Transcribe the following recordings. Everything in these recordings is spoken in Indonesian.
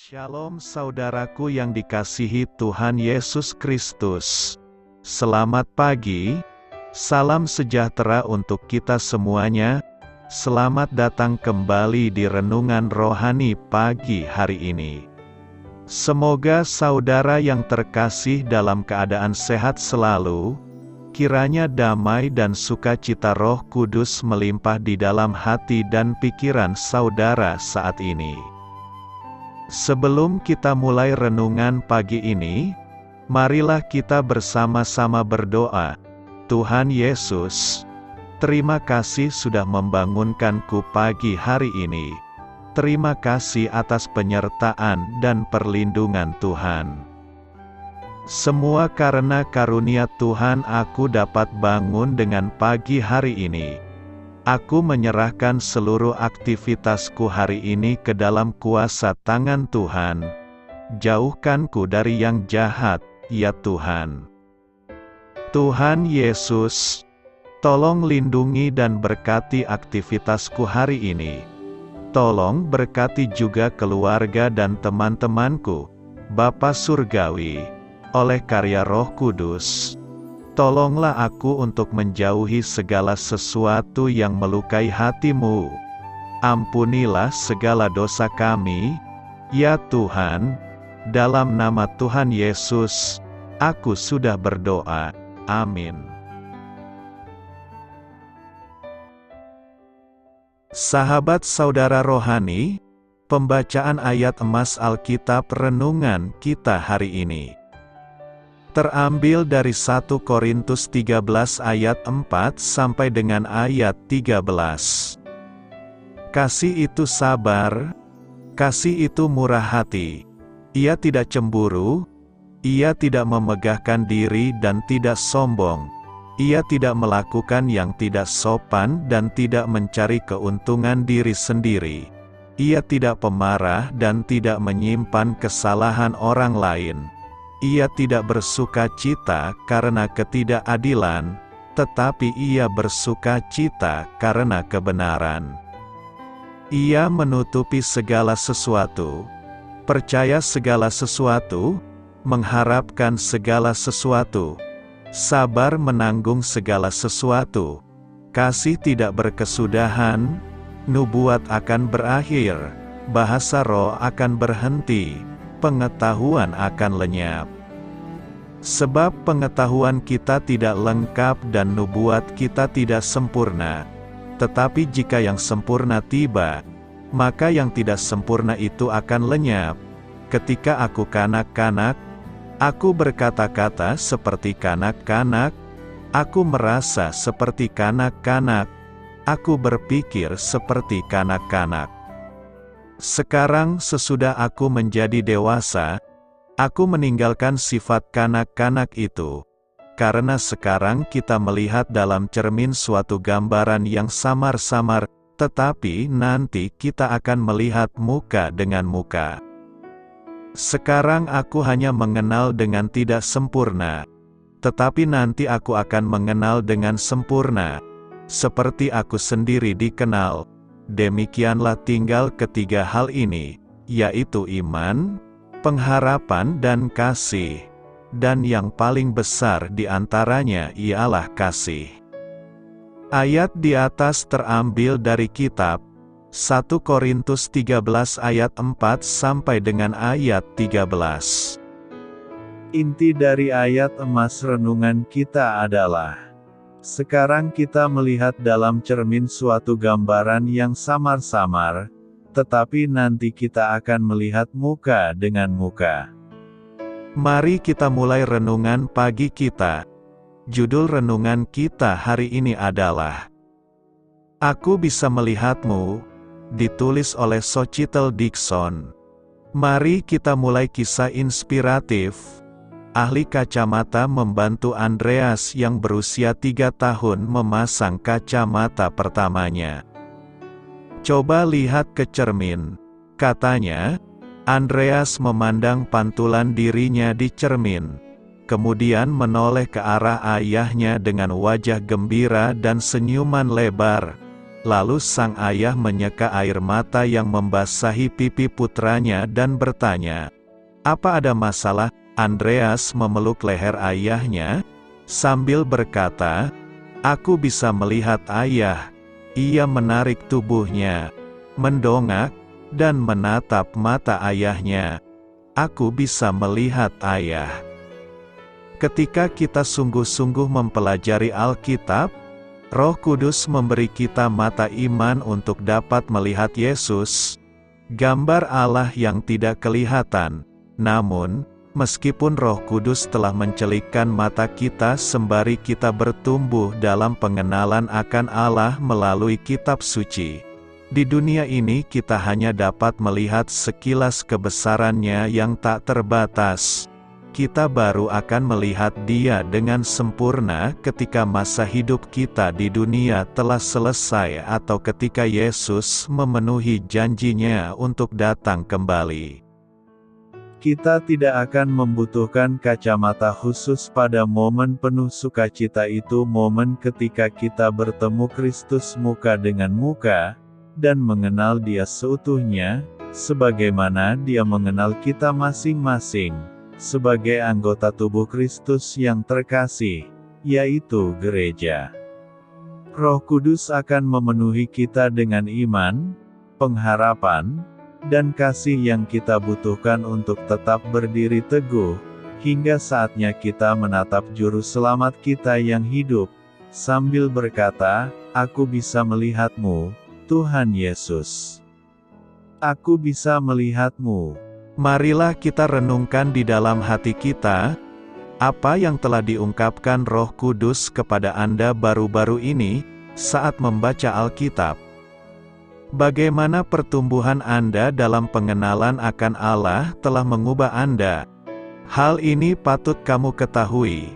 Shalom saudaraku yang dikasihi Tuhan Yesus Kristus. Selamat pagi, salam sejahtera untuk kita semuanya. Selamat datang kembali di Renungan Rohani pagi hari ini. Semoga saudara yang terkasih dalam keadaan sehat selalu. Kiranya damai dan sukacita Roh Kudus melimpah di dalam hati dan pikiran saudara saat ini. Sebelum kita mulai renungan pagi ini, marilah kita bersama-sama berdoa. Tuhan Yesus, terima kasih sudah membangunkanku pagi hari ini. Terima kasih atas penyertaan dan perlindungan Tuhan. Semua karena karunia Tuhan aku dapat bangun dengan pagi hari ini. Aku menyerahkan seluruh aktivitasku hari ini ke dalam kuasa tangan Tuhan. Jauhkanku dari yang jahat, ya Tuhan. Tuhan Yesus, tolong lindungi dan berkati aktivitasku hari ini. Tolong berkati juga keluarga dan teman-temanku, Bapa Surgawi, oleh karya Roh Kudus. Tolonglah aku untuk menjauhi segala sesuatu yang melukai hati-Mu. Ampunilah segala dosa kami, ya Tuhan. Dalam nama Tuhan Yesus, aku sudah berdoa. Amin. Sahabat saudara rohani, pembacaan ayat emas Alkitab renungan kita hari ini terambil dari 1 Korintus 13 ayat 4 sampai dengan ayat 13. Kasih itu sabar, kasih itu murah hati. Ia tidak cemburu, ia tidak memegahkan diri dan tidak sombong. Ia tidak melakukan yang tidak sopan dan tidak mencari keuntungan diri sendiri. Ia tidak pemarah dan tidak menyimpan kesalahan orang lain. Ia tidak bersuka cita karena ketidakadilan, tetapi ia bersuka cita karena kebenaran. Ia menutupi segala sesuatu, percaya segala sesuatu, mengharapkan segala sesuatu, sabar menanggung segala sesuatu, kasih tidak berkesudahan, nubuat akan berakhir, bahasa roh akan berhenti, pengetahuan akan lenyap. Sebab pengetahuan kita tidak lengkap dan nubuat kita tidak sempurna. Tetapi jika yang sempurna tiba, maka yang tidak sempurna itu akan lenyap. Ketika aku kanak-kanak, aku berkata-kata seperti kanak-kanak, aku merasa seperti kanak-kanak, aku berpikir seperti kanak-kanak. Sekarang sesudah aku menjadi dewasa, aku meninggalkan sifat kanak-kanak itu. Karena sekarang kita melihat dalam cermin suatu gambaran yang samar-samar, tetapi nanti kita akan melihat muka dengan muka. Sekarang aku hanya mengenal dengan tidak sempurna, tetapi nanti aku akan mengenal dengan sempurna, seperti aku sendiri dikenal. Demikianlah tinggal ketiga hal ini, yaitu iman, pengharapan dan kasih. Dan yang paling besar di antaranya ialah kasih. Ayat di atas terambil dari kitab 1 Korintus 13 ayat 4 sampai dengan ayat 13. Inti dari ayat emas renungan kita adalah: sekarang kita melihat dalam cermin suatu gambaran yang samar-samar, tetapi nanti kita akan melihat muka dengan muka. Mari kita mulai renungan pagi kita. Judul renungan kita hari ini adalah Aku Bisa Melihatmu, ditulis oleh Xochitl Dixon. Mari kita mulai kisah inspiratif. Ahli kacamata membantu Andreas yang berusia 3 tahun memasang kacamata pertamanya. Coba lihat ke cermin, katanya. Andreas memandang pantulan dirinya di cermin, kemudian menoleh ke arah ayahnya dengan wajah gembira dan senyuman lebar. Lalu sang ayah menyeka air mata yang membasahi pipi putranya dan bertanya, "Apa ada masalah?" Andreas memeluk leher ayahnya, sambil berkata, "Aku bisa melihat ayah." Ia menarik tubuhnya, mendongak, dan menatap mata ayahnya. "Aku bisa melihat ayah." Ketika kita sungguh-sungguh mempelajari Alkitab, Roh Kudus memberi kita mata iman untuk dapat melihat Yesus, gambar Allah yang tidak kelihatan. Namun, meskipun Roh Kudus telah mencelikkan mata kita sembari kita bertumbuh dalam pengenalan akan Allah melalui kitab suci, di dunia ini kita hanya dapat melihat sekilas kebesarannya yang tak terbatas. Kita baru akan melihat Dia dengan sempurna ketika masa hidup kita di dunia telah selesai atau ketika Yesus memenuhi janjinya untuk datang kembali. Kita tidak akan membutuhkan kacamata khusus pada momen penuh sukacita itu, momen ketika kita bertemu Kristus muka dengan muka, dan mengenal Dia seutuhnya, sebagaimana Dia mengenal kita masing-masing, sebagai anggota tubuh Kristus yang terkasih, yaitu gereja. Roh Kudus akan memenuhi kita dengan iman, pengharapan, dan kasih yang kita butuhkan untuk tetap berdiri teguh, hingga saatnya kita menatap Juru Selamat kita yang hidup, sambil berkata, "Aku bisa melihat-Mu, Tuhan Yesus. Aku bisa melihat-Mu." Marilah kita renungkan di dalam hati kita, apa yang telah diungkapkan Roh Kudus kepada Anda baru-baru ini, saat membaca Alkitab. Bagaimana pertumbuhan Anda dalam pengenalan akan Allah telah mengubah Anda. Hal ini patut kamu ketahui.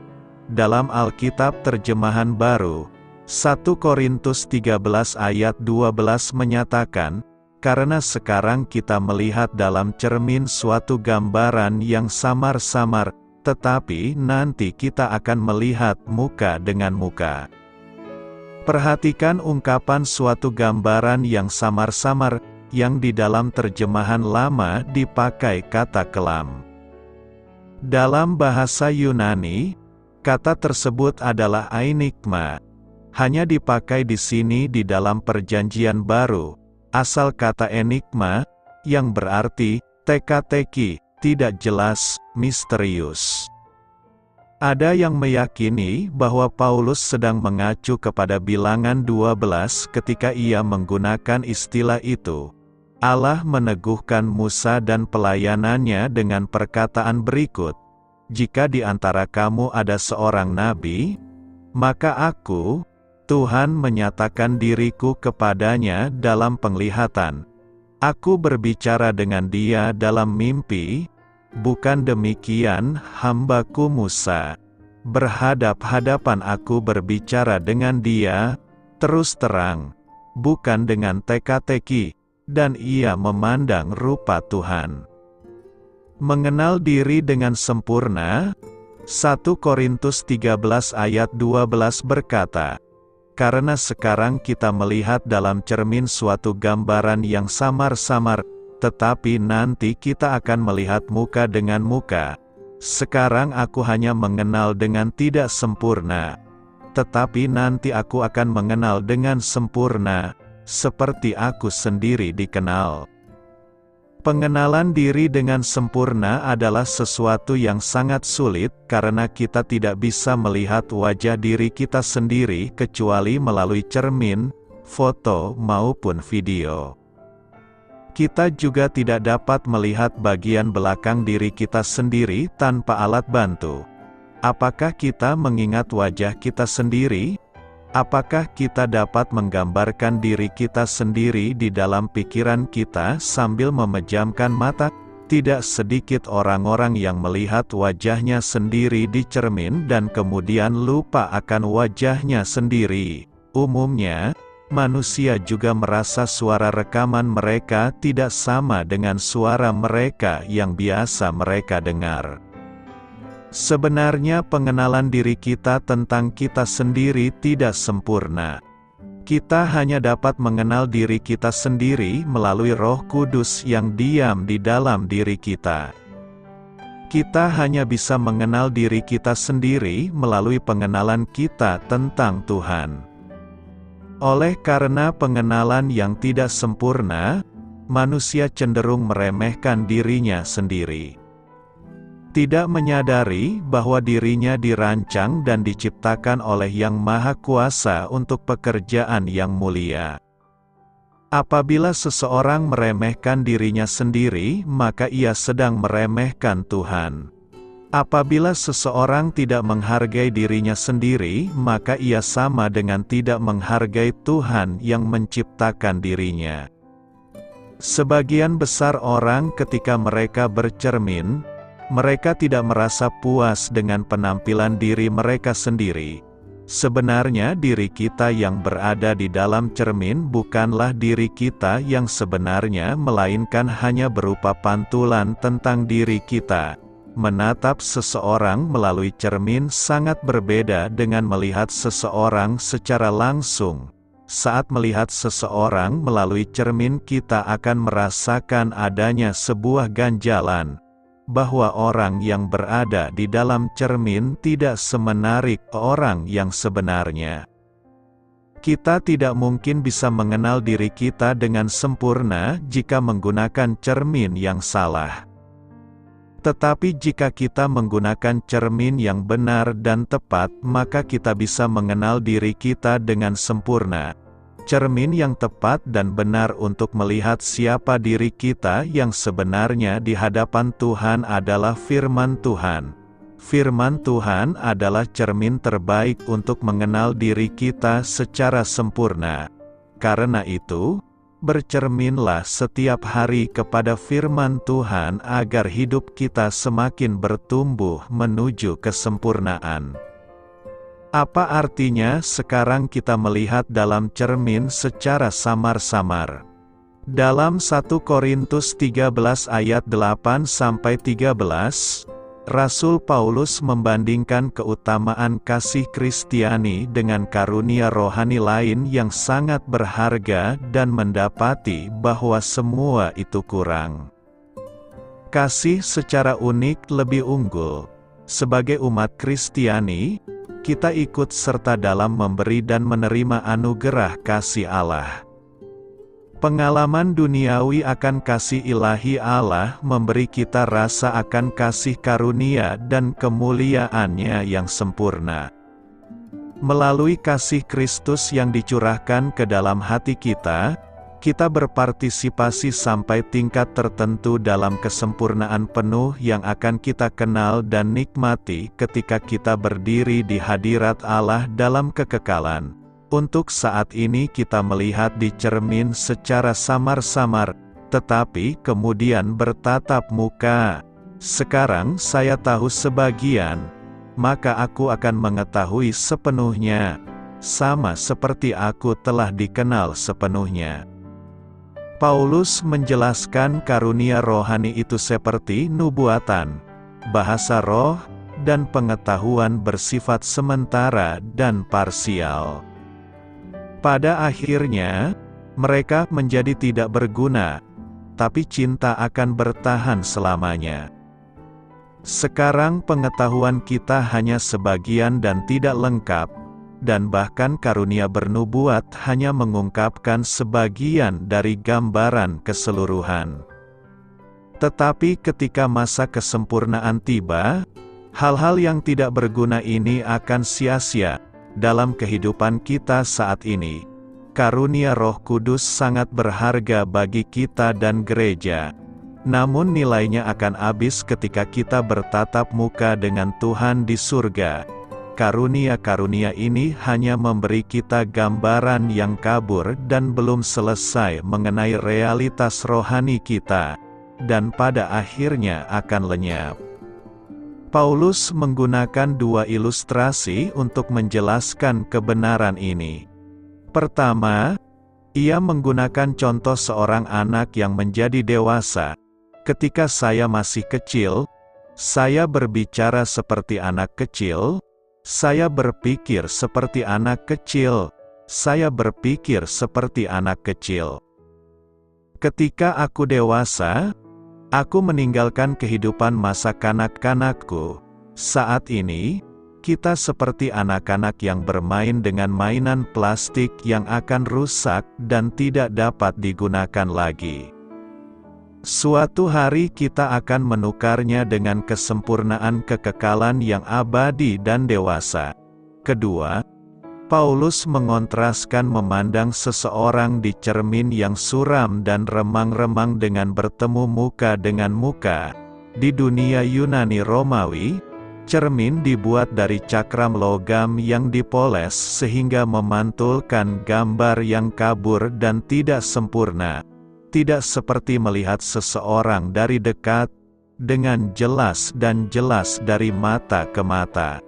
Dalam Alkitab terjemahan baru, 1 Korintus 13 ayat 12 menyatakan, "Karena sekarang kita melihat dalam cermin suatu gambaran yang samar-samar, tetapi nanti kita akan melihat muka dengan muka." Perhatikan ungkapan suatu gambaran yang samar-samar, yang di dalam terjemahan lama dipakai kata kelam. Dalam bahasa Yunani, kata tersebut adalah ainikma. Hanya dipakai di sini di dalam Perjanjian Baru. Asal kata enigma, yang berarti teka-teki, tidak jelas, misterius. Ada yang meyakini bahwa Paulus sedang mengacu kepada Bilangan 12 ketika ia menggunakan istilah itu. Allah meneguhkan Musa dan pelayanannya dengan perkataan berikut, "Jika di antara kamu ada seorang nabi, maka aku, Tuhan menyatakan diriku kepadanya dalam penglihatan. Aku berbicara dengan dia dalam mimpi, bukan demikian hambaku Musa. Berhadap-hadapan aku berbicara dengan dia, terus terang, bukan dengan teka-teki, dan ia memandang rupa Tuhan." Mengenal diri dengan sempurna, 1 Korintus 13 ayat 12 berkata, "Karena sekarang kita melihat dalam cermin suatu gambaran yang samar-samar, tetapi nanti kita akan melihat muka dengan muka. Sekarang aku hanya mengenal dengan tidak sempurna, tetapi nanti aku akan mengenal dengan sempurna, seperti aku sendiri dikenal." Pengenalan diri dengan sempurna adalah sesuatu yang sangat sulit, karena kita tidak bisa melihat wajah diri kita sendiri kecuali melalui cermin, foto maupun video. Kita juga tidak dapat melihat bagian belakang diri kita sendiri tanpa alat bantu. Apakah kita mengingat wajah kita sendiri? Apakah kita dapat menggambarkan diri kita sendiri di dalam pikiran kita sambil memejamkan mata? Tidak sedikit orang-orang yang melihat wajahnya sendiri di cermin dan kemudian lupa akan wajahnya sendiri. Umumnya, manusia juga merasa suara rekaman mereka tidak sama dengan suara mereka yang biasa mereka dengar. Sebenarnya pengenalan diri kita tentang kita sendiri tidak sempurna. Kita hanya dapat mengenal diri kita sendiri melalui Roh Kudus yang diam di dalam diri kita. Kita hanya bisa mengenal diri kita sendiri melalui pengenalan kita tentang Tuhan. Oleh karena pengenalan yang tidak sempurna, manusia cenderung meremehkan dirinya sendiri. Tidak menyadari bahwa dirinya dirancang dan diciptakan oleh Yang Maha Kuasa untuk pekerjaan yang mulia. Apabila seseorang meremehkan dirinya sendiri, maka ia sedang meremehkan Tuhan. Apabila seseorang tidak menghargai dirinya sendiri, maka ia sama dengan tidak menghargai Tuhan yang menciptakan dirinya. Sebagian besar orang ketika mereka bercermin, mereka tidak merasa puas dengan penampilan diri mereka sendiri. Sebenarnya diri kita yang berada di dalam cermin bukanlah diri kita yang sebenarnya, melainkan hanya berupa pantulan tentang diri kita. Menatap seseorang melalui cermin sangat berbeda dengan melihat seseorang secara langsung. Saat melihat seseorang melalui cermin, kita akan merasakan adanya sebuah ganjalan, bahwa orang yang berada di dalam cermin tidak semenarik orang yang sebenarnya. Kita tidak mungkin bisa mengenal diri kita dengan sempurna jika menggunakan cermin yang salah. Tetapi jika kita menggunakan cermin yang benar dan tepat, maka kita bisa mengenal diri kita dengan sempurna. Cermin yang tepat dan benar untuk melihat siapa diri kita yang sebenarnya di hadapan Tuhan adalah firman Tuhan. Firman Tuhan adalah cermin terbaik untuk mengenal diri kita secara sempurna. Karena itu, bercerminlah setiap hari kepada firman Tuhan agar hidup kita semakin bertumbuh menuju kesempurnaan. Apa artinya sekarang kita melihat dalam cermin secara samar-samar? Dalam 1 Korintus 13 ayat 8-13, Rasul Paulus membandingkan keutamaan kasih Kristiani dengan karunia rohani lain yang sangat berharga dan mendapati bahwa semua itu kurang. Kasih secara unik lebih unggul. Sebagai umat Kristiani, kita ikut serta dalam memberi dan menerima anugerah kasih Allah. Pengalaman duniawi akan kasih ilahi Allah memberi kita rasa akan kasih karunia dan kemuliaannya yang sempurna. Melalui kasih Kristus yang dicurahkan ke dalam hati kita, kita berpartisipasi sampai tingkat tertentu dalam kesempurnaan penuh yang akan kita kenal dan nikmati ketika kita berdiri di hadirat Allah dalam kekekalan. Untuk saat ini kita melihat di cermin secara samar-samar, tetapi kemudian bertatap muka. Sekarang saya tahu sebagian, maka aku akan mengetahui sepenuhnya, sama seperti aku telah dikenal sepenuhnya. Paulus menjelaskan karunia rohani itu seperti nubuatan, bahasa roh, dan pengetahuan bersifat sementara dan parsial. Pada akhirnya, mereka menjadi tidak berguna, tapi cinta akan bertahan selamanya. Sekarang pengetahuan kita hanya sebagian dan tidak lengkap, dan bahkan karunia bernubuat hanya mengungkapkan sebagian dari gambaran keseluruhan. Tetapi ketika masa kesempurnaan tiba, hal-hal yang tidak berguna ini akan sia-sia. Dalam kehidupan kita saat ini, karunia Roh Kudus sangat berharga bagi kita dan gereja. Namun nilainya akan habis ketika kita bertatap muka dengan Tuhan di surga. Karunia-karunia ini hanya memberi kita gambaran yang kabur dan belum selesai mengenai realitas rohani kita, dan pada akhirnya akan lenyap. Paulus menggunakan dua ilustrasi untuk menjelaskan kebenaran ini. Pertama, ia menggunakan contoh seorang anak yang menjadi dewasa. Ketika saya masih kecil, saya berbicara seperti anak kecil, saya berpikir seperti anak kecil, saya berpikir seperti anak kecil. Ketika aku dewasa, aku meninggalkan kehidupan masa kanak-kanakku. Saat ini, kita seperti anak-anak yang bermain dengan mainan plastik yang akan rusak dan tidak dapat digunakan lagi. Suatu hari kita akan menukarnya dengan kesempurnaan kekekalan yang abadi dan dewasa. Kedua, Paulus mengontraskan memandang seseorang di cermin yang suram dan remang-remang dengan bertemu muka dengan muka. Di dunia Yunani Romawi, cermin dibuat dari cakram logam yang dipoles sehingga memantulkan gambar yang kabur dan tidak sempurna. Tidak seperti melihat seseorang dari dekat, dengan jelas dan jelas dari mata ke mata.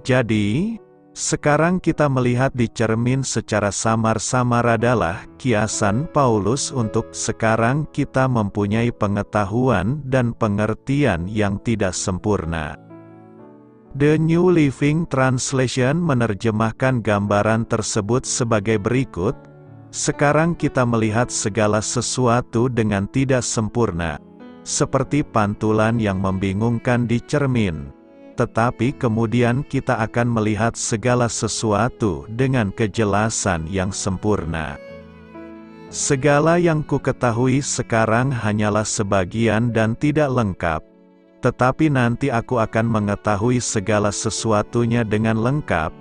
Jadi, sekarang kita melihat di cermin secara samar-samar adalah kiasan Paulus untuk sekarang kita mempunyai pengetahuan dan pengertian yang tidak sempurna. The New Living Translation menerjemahkan gambaran tersebut sebagai berikut. Sekarang kita melihat segala sesuatu dengan tidak sempurna, seperti pantulan yang membingungkan di cermin. Tetapi kemudian kita akan melihat segala sesuatu dengan kejelasan yang sempurna. Segala yang kuketahui sekarang hanyalah sebagian dan tidak lengkap. Tetapi nanti aku akan mengetahui segala sesuatunya dengan lengkap,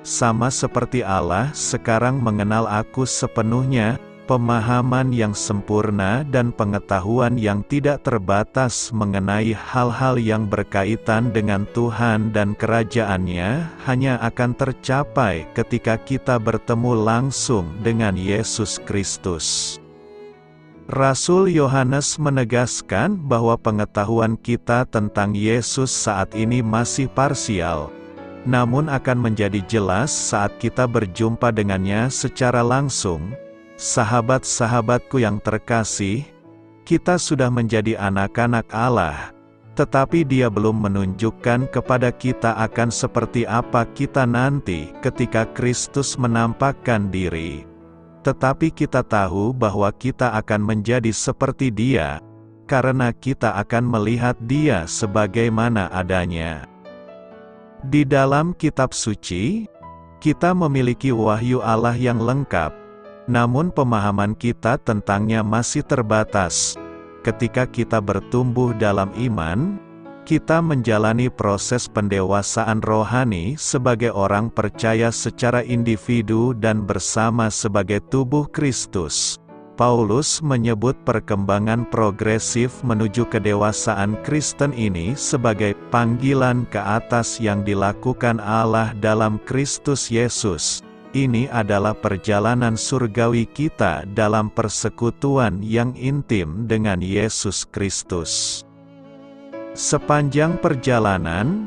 sama seperti Allah sekarang mengenal aku sepenuhnya. Pemahaman yang sempurna dan pengetahuan yang tidak terbatas mengenai hal-hal yang berkaitan dengan Tuhan dan Kerajaan-Nya hanya akan tercapai ketika kita bertemu langsung dengan Yesus Kristus. Rasul Yohanes menegaskan bahwa pengetahuan kita tentang Yesus saat ini masih parsial, namun akan menjadi jelas saat kita berjumpa dengannya secara langsung. Sahabat-sahabatku yang terkasih, kita sudah menjadi anak-anak Allah, tetapi Dia belum menunjukkan kepada kita akan seperti apa kita nanti ketika Kristus menampakkan diri. Tetapi kita tahu bahwa kita akan menjadi seperti Dia, karena kita akan melihat Dia sebagaimana adanya. Di dalam kitab suci, kita memiliki wahyu Allah yang lengkap, namun pemahaman kita tentangnya masih terbatas. Ketika kita bertumbuh dalam iman, kita menjalani proses pendewasaan rohani sebagai orang percaya secara individu dan bersama sebagai tubuh Kristus. Paulus menyebut perkembangan progresif menuju kedewasaan Kristen ini sebagai panggilan ke atas yang dilakukan Allah dalam Kristus Yesus. Ini adalah perjalanan surgawi kita dalam persekutuan yang intim dengan Yesus Kristus. Sepanjang perjalanan,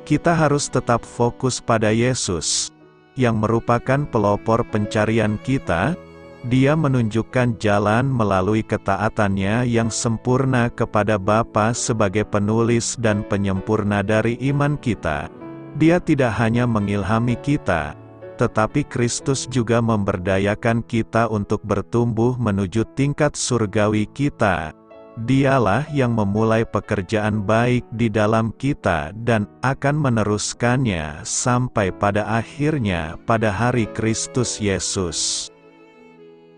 kita harus tetap fokus pada Yesus, yang merupakan pelopor pencarian kita. Dia menunjukkan jalan melalui ketaatannya yang sempurna kepada Bapa sebagai penulis dan penyempurna dari iman kita. Dia tidak hanya mengilhami kita, tetapi Kristus juga memberdayakan kita untuk bertumbuh menuju tingkat surgawi kita. Dialah yang memulai pekerjaan baik di dalam kita dan akan meneruskannya sampai pada akhirnya pada hari Kristus Yesus.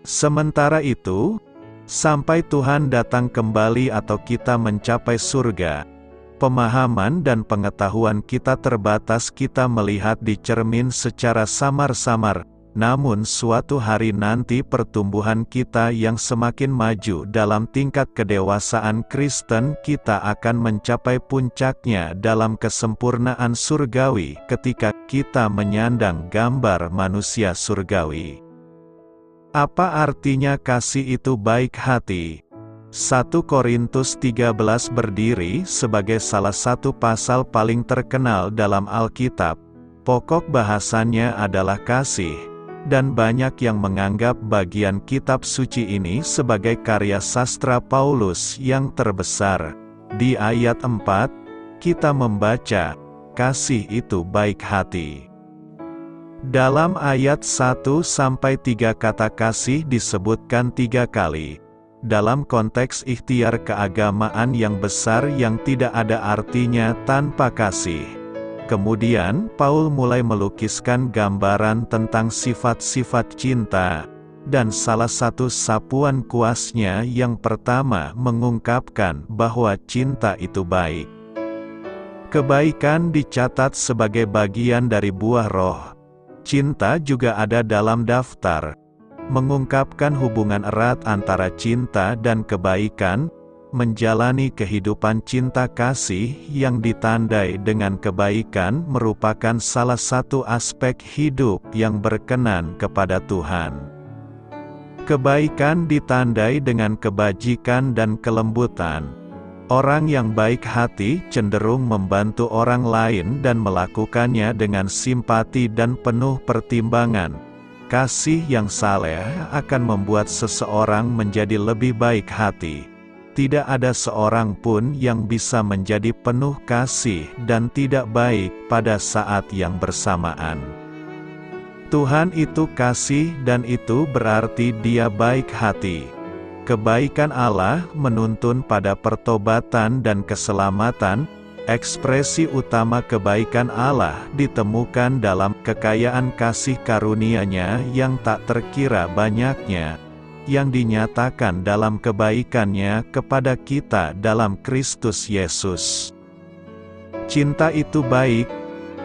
Sementara itu, sampai Tuhan datang kembali atau kita mencapai surga, pemahaman dan pengetahuan kita terbatas. Kita melihat di cermin secara samar-samar, namun suatu hari nanti pertumbuhan kita yang semakin maju dalam tingkat kedewasaan Kristen, kita akan mencapai puncaknya dalam kesempurnaan surgawi ketika kita menyandang gambar manusia surgawi. Apa artinya kasih itu baik hati? 1 Korintus 13 berdiri sebagai salah satu pasal paling terkenal dalam Alkitab. Pokok bahasannya adalah kasih, dan banyak yang menganggap bagian kitab suci ini sebagai karya sastra Paulus yang terbesar. Di ayat 4, kita membaca, kasih itu baik hati. Dalam ayat 1-3 kata kasih disebutkan 3 kali. Dalam konteks ikhtiar keagamaan yang besar yang tidak ada artinya tanpa kasih. Kemudian, Paul mulai melukiskan gambaran tentang sifat-sifat cinta, dan salah satu sapuan kuasnya yang pertama mengungkapkan bahwa cinta itu baik. Kebaikan dicatat sebagai bagian dari buah roh. Cinta juga ada dalam daftar, mengungkapkan hubungan erat antara cinta dan kebaikan, menjalani kehidupan cinta kasih yang ditandai dengan kebaikan merupakan salah satu aspek hidup yang berkenan kepada Tuhan. Kebaikan ditandai dengan kebajikan dan kelembutan. Orang yang baik hati cenderung membantu orang lain dan melakukannya dengan simpati dan penuh pertimbangan. Kasih yang saleh akan membuat seseorang menjadi lebih baik hati. Tidak ada seorang pun yang bisa menjadi penuh kasih dan tidak baik pada saat yang bersamaan. Tuhan itu kasih dan itu berarti Dia baik hati. Kebaikan Allah menuntun pada pertobatan dan keselamatan. Ekspresi utama kebaikan Allah ditemukan dalam kekayaan kasih karunia-Nya yang tak terkira banyaknya, yang dinyatakan dalam kebaikan-Nya kepada kita dalam Kristus Yesus. Cinta itu baik.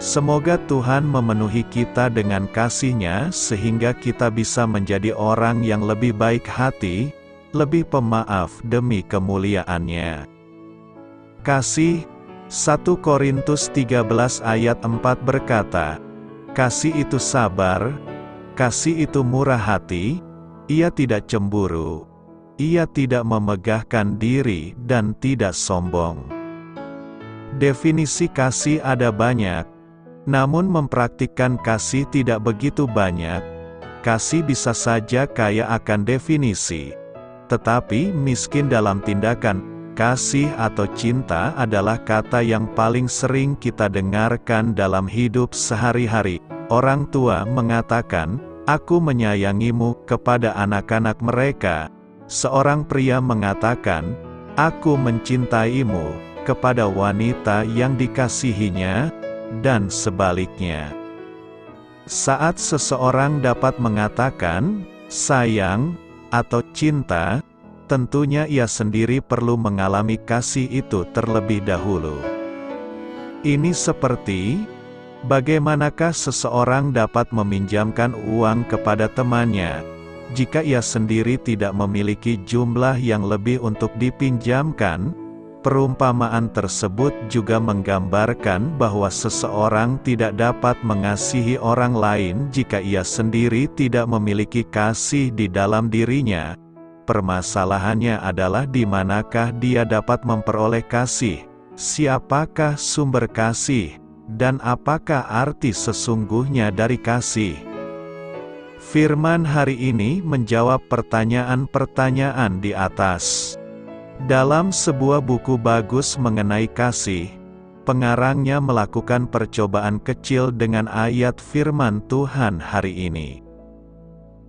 Semoga Tuhan memenuhi kita dengan kasih-Nya sehingga kita bisa menjadi orang yang lebih baik hati, lebih pemaaf demi kemuliaan-Nya. Kasih. 1 Korintus 13 ayat 4 berkata, kasih itu sabar, kasih itu murah hati, ia tidak cemburu, ia tidak memegahkan diri dan tidak sombong. Definisi kasih ada banyak, namun mempraktikkan kasih tidak begitu banyak. Kasih bisa saja kaya akan definisi, tetapi miskin dalam tindakan. Kasih atau cinta adalah kata yang paling sering kita dengarkan dalam hidup sehari-hari. Orang tua mengatakan, "Aku menyayangimu," kepada anak-anak mereka. Seorang pria mengatakan, "Aku mencintaimu," kepada wanita yang dikasihinya, dan sebaliknya. Saat seseorang dapat mengatakan sayang atau cinta, tentunya ia sendiri perlu mengalami kasih itu terlebih dahulu. Ini seperti, bagaimanakah seseorang dapat meminjamkan uang kepada temannya, jika ia sendiri tidak memiliki jumlah yang lebih untuk dipinjamkan? Perumpamaan tersebut juga menggambarkan bahwa seseorang tidak dapat mengasihi orang lain jika ia sendiri tidak memiliki kasih di dalam dirinya. Permasalahannya adalah di manakah dia dapat memperoleh kasih, siapakah sumber kasih, dan apakah arti sesungguhnya dari kasih. Firman hari ini menjawab pertanyaan-pertanyaan di atas. Dalam sebuah buku bagus mengenai kasih, pengarangnya melakukan percobaan kecil dengan ayat firman Tuhan hari ini.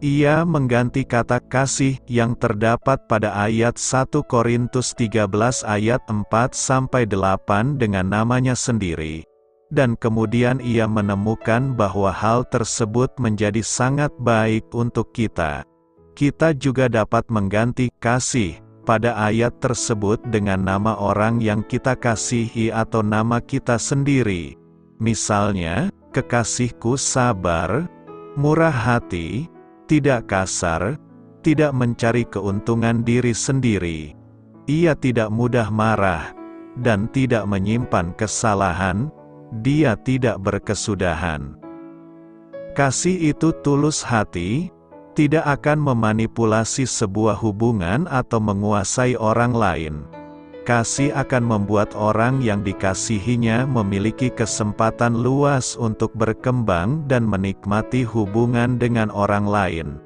Ia mengganti kata kasih yang terdapat pada ayat 1 Korintus 13 ayat 4-8 dengan namanya sendiri. Dan kemudian ia menemukan bahwa hal tersebut menjadi sangat baik untuk kita. Kita juga dapat mengganti kasih pada ayat tersebut dengan nama orang yang kita kasihi atau nama kita sendiri. Misalnya, kekasihku sabar, murah hati, tidak kasar, tidak mencari keuntungan diri sendiri. Ia tidak mudah marah, dan tidak menyimpan kesalahan. Dia tidak berkesudahan. Kasih itu tulus hati, tidak akan memanipulasi sebuah hubungan atau menguasai orang lain. Kasih akan membuat orang yang dikasihinya memiliki kesempatan luas untuk berkembang dan menikmati hubungan dengan orang lain.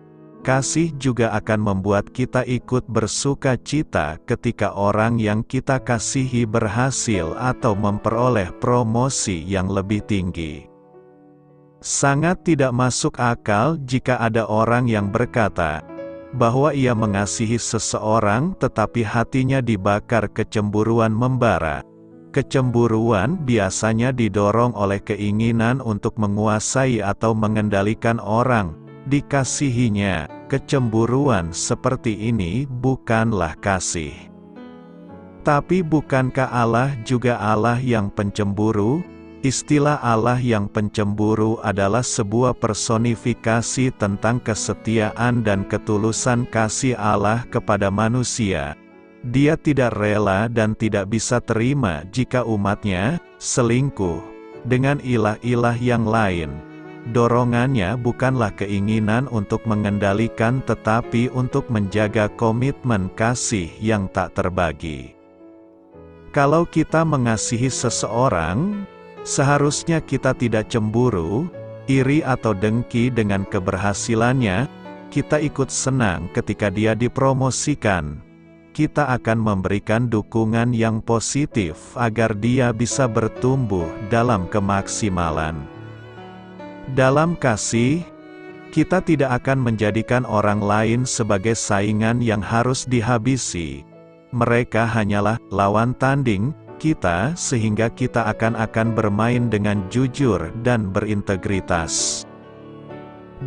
Kasih juga akan membuat kita ikut bersuka cita ketika orang yang kita kasihi berhasil atau memperoleh promosi yang lebih tinggi. Sangat tidak masuk akal jika ada orang yang berkata bahwa ia mengasihi seseorang tetapi hatinya dibakar kecemburuan membara. Kecemburuan biasanya didorong oleh keinginan untuk menguasai atau mengendalikan orang dikasihinya. Kecemburuan seperti ini bukanlah kasih. Tapi bukankah Allah juga Allah yang pencemburu? Istilah Allah yang pencemburu adalah sebuah personifikasi tentang kesetiaan dan ketulusan kasih Allah kepada manusia. Dia tidak rela dan tidak bisa terima jika umatnya selingkuh dengan ilah-ilah yang lain. Dorongannya bukanlah keinginan untuk mengendalikan tetapi untuk menjaga komitmen kasih yang tak terbagi. Kalau kita mengasihi seseorang, seharusnya kita tidak cemburu, iri atau dengki dengan keberhasilannya. Kita ikut senang ketika dia dipromosikan. Kita akan memberikan dukungan yang positif agar dia bisa bertumbuh dalam kemaksimalan. Dalam kasih, kita tidak akan menjadikan orang lain sebagai saingan yang harus dihabisi. Mereka hanyalah lawan tanding kita sehingga kita akan bermain dengan jujur dan berintegritas.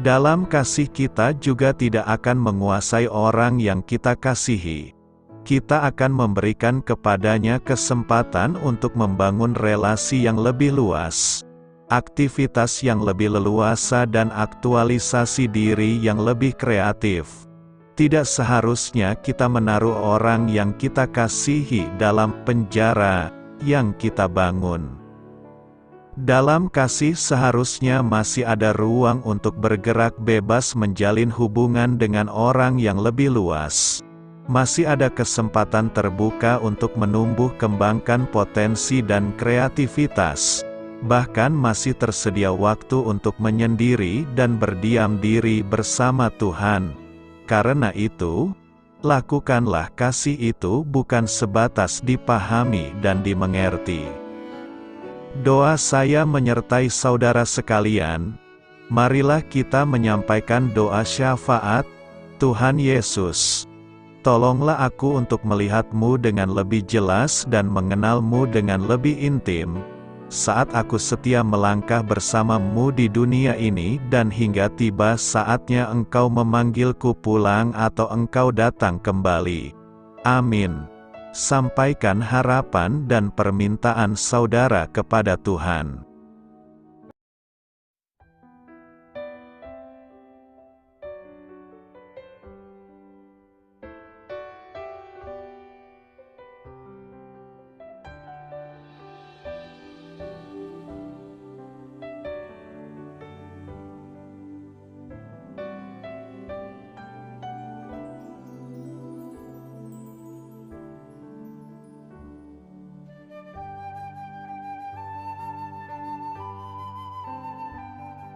Dalam kasih kita juga tidak akan menguasai orang yang kita kasihi. Kita akan memberikan kepadanya kesempatan untuk membangun relasi yang lebih luas, aktivitas yang lebih leluasa dan aktualisasi diri yang lebih kreatif. Tidak seharusnya kita menaruh orang yang kita kasihi dalam penjara yang kita bangun. Dalam kasih seharusnya masih ada ruang untuk bergerak bebas menjalin hubungan dengan orang yang lebih luas. Masih ada kesempatan terbuka untuk menumbuh kembangkan potensi dan kreativitas. Bahkan masih tersedia waktu untuk menyendiri dan berdiam diri bersama Tuhan. Karena itu, lakukanlah kasih itu bukan sebatas dipahami dan dimengerti. Doa saya menyertai saudara sekalian. Marilah kita menyampaikan doa syafaat. Tuhan Yesus, tolonglah aku untuk melihat-Mu dengan lebih jelas dan mengenal-Mu dengan lebih intim, saat aku setia melangkah bersama-Mu di dunia ini dan hingga tiba saatnya Engkau memanggilku pulang atau Engkau datang kembali. Amin. Sampaikan harapan dan permintaan saudara kepada Tuhan.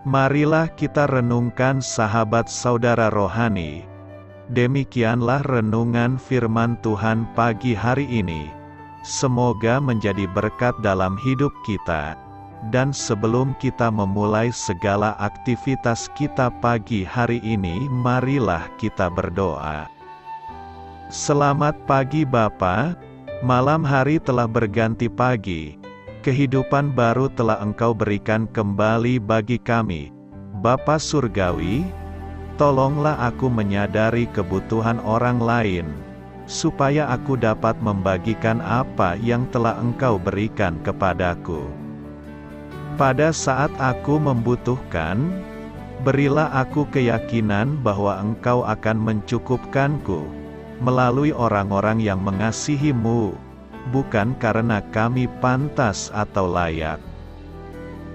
Marilah kita renungkan sahabat saudara rohani. Demikianlah renungan firman Tuhan pagi hari ini. Semoga menjadi berkat dalam hidup kita. Dan sebelum kita memulai segala aktivitas kita pagi hari ini, marilah kita berdoa. Selamat pagi Bapa, malam hari telah berganti pagi. Kehidupan baru telah Engkau berikan kembali bagi kami. Bapa Surgawi, tolonglah aku menyadari kebutuhan orang lain, supaya aku dapat membagikan apa yang telah Engkau berikan kepadaku. Pada saat aku membutuhkan, berilah aku keyakinan bahwa Engkau akan mencukupkanku, melalui orang-orang yang mengasihi-Mu, bukan karena kami pantas atau layak,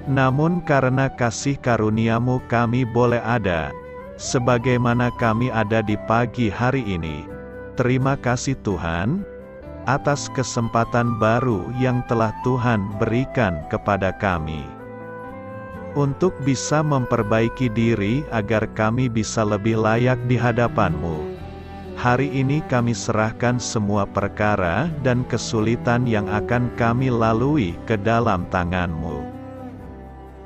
namun karena kasih karunia-Mu kami boleh ada, sebagaimana kami ada di pagi hari ini. Terima kasih Tuhan, atas kesempatan baru yang telah Tuhan berikan kepada kami, untuk bisa memperbaiki diri agar kami bisa lebih layak di hadapan-Mu. Hari ini kami serahkan semua perkara dan kesulitan yang akan kami lalui ke dalam tangan-Mu.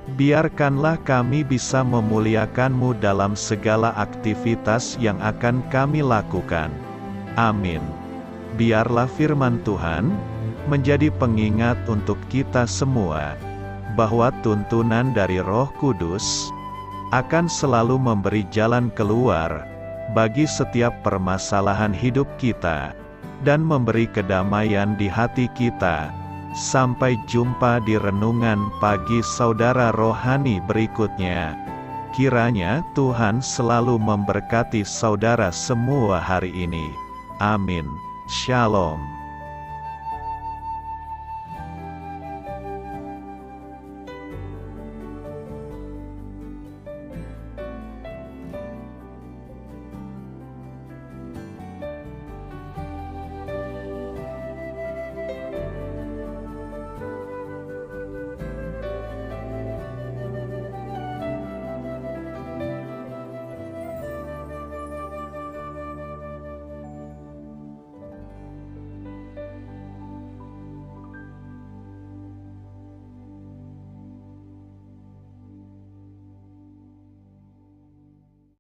Biarkanlah kami bisa memuliakan-Mu dalam segala aktivitas yang akan kami lakukan. Amin. Biarlah firman Tuhan menjadi pengingat untuk kita semua, bahwa tuntunan dari Roh Kudus akan selalu memberi jalan keluar bagi setiap permasalahan hidup kita, dan memberi kedamaian di hati kita. Sampai jumpa di renungan pagi saudara rohani berikutnya. Kiranya Tuhan selalu memberkati saudara semua hari ini. Amin. Shalom.